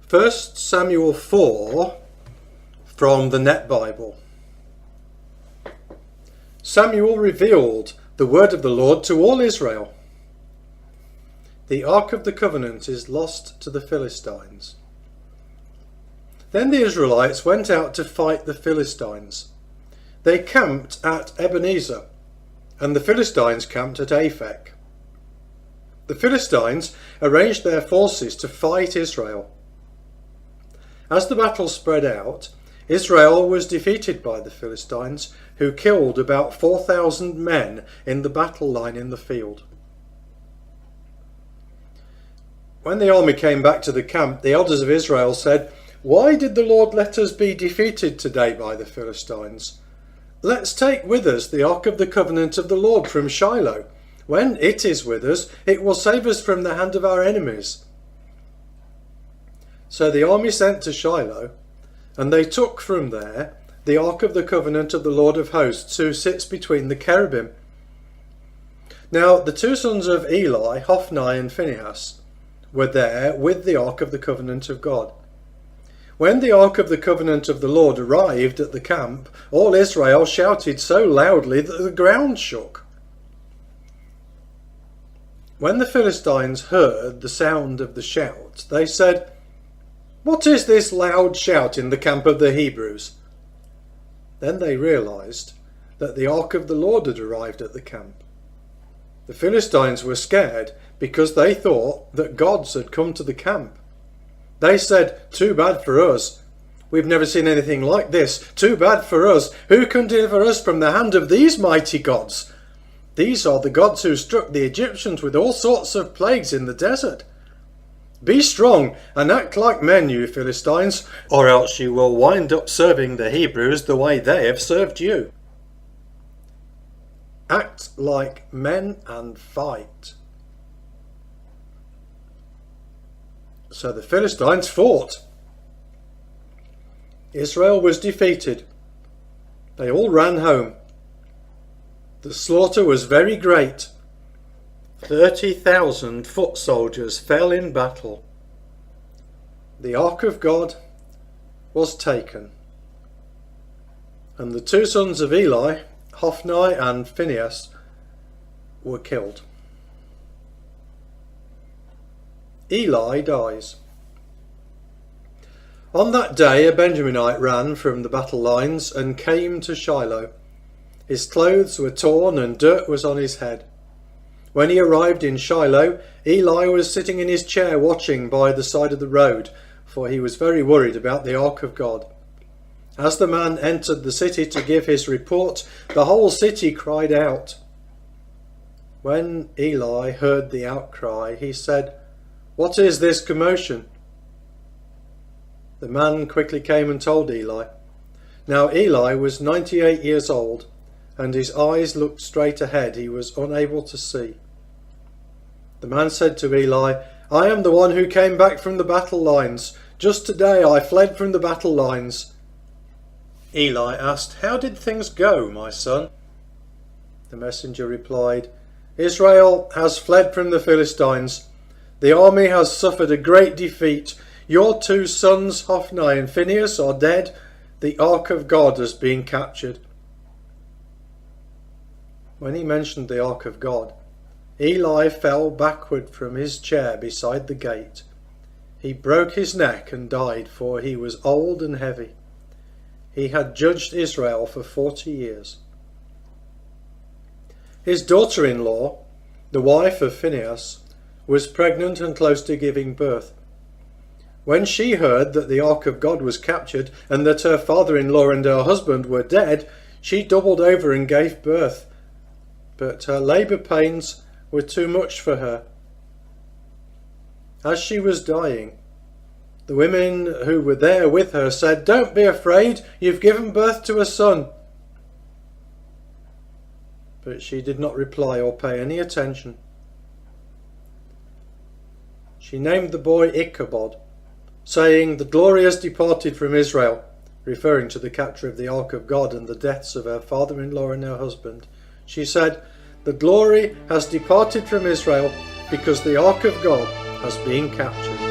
1Samuel 4 from the Net Bible. Samuel revealed the word of the Lord to all Israel. The Ark of the Covenant is lost to the Philistines. Then the Israelites went out to fight the Philistines. They camped at Ebenezer, and the Philistines camped at Aphek. The Philistines arranged their forces to fight Israel. As the battle spread out, Israel was defeated by the Philistines, who killed about 4,000 men in the battle line in the field. When the army came back to the camp, the elders of Israel said, "Why did the Lord let us be defeated today by the Philistines? Let's take with us the Ark of the Covenant of the Lord from Shiloh. When it is with us, it will save us from the hand of our enemies." So the army sent to Shiloh, and they took from there the Ark of the Covenant of the Lord of Hosts, who sits between the cherubim. Now the two sons of Eli, Hophni and Phinehas, were there with the Ark of the Covenant of God. When the Ark of the Covenant of the Lord arrived at the camp, all Israel shouted so loudly that the ground shook. When the Philistines heard the sound of the shout, they said, "What is this loud shout in the camp of the Hebrews?" Then they realized that the Ark of the Lord had arrived at the camp. The Philistines were scared because they thought that gods had come to the camp. They said, "Too bad for us. We've never seen anything like this. Too bad for us. Who can deliver us from the hand of these mighty gods? These are the gods who struck the Egyptians with all sorts of plagues in the desert. Be strong and act like men, you Philistines, or else you will wind up serving the Hebrews the way they have served you." Act like men and fight. So the Philistines fought. Israel was defeated. They all ran home. The slaughter was very great. 30,000 foot soldiers fell in battle. The Ark of God was taken, and the two sons of Eli, Hophni and Phinehas, were killed. Eli dies. On that day a Benjaminite ran from the battle lines and came to Shiloh. His clothes were torn and dirt was on his head. When he arrived in Shiloh, Eli was sitting in his chair watching by the side of the road, for he was very worried about the Ark of God. As the man entered the city to give his report, the whole city cried out. When Eli heard the outcry, he said, "What is this commotion?" The man quickly came and told Eli. Now Eli was 98 years old, and his eyes looked straight ahead. He was unable to see. The man said to Eli, "I am the one who came back from the battle lines. Just today I fled from the battle lines." Eli asked, "How did things go, my son?" The messenger replied, "Israel has fled from the Philistines. The army has suffered a great defeat. Your two sons, Hophni and Phinehas, are dead. The Ark of God has been captured." When he mentioned the Ark of God, Eli fell backward from his chair beside the gate. He broke his neck and died, for he was old and heavy. He had judged Israel for 40 years. His daughter-in-law, the wife of Phinehas, was pregnant and close to giving birth. When she heard that the Ark of God was captured and that her father-in-law and her husband were dead, she doubled over and gave birth. But her labour pains were too much for her. As she was dying, the women who were there with her said, "Don't be afraid, you've given birth to a son." But she did not reply or pay any attention. She named the boy Ichabod, saying, "The glory has departed from Israel," referring to the capture of the Ark of God and the deaths of her father-in-law and her husband. She said, "The glory has departed from Israel because the Ark of God has been captured."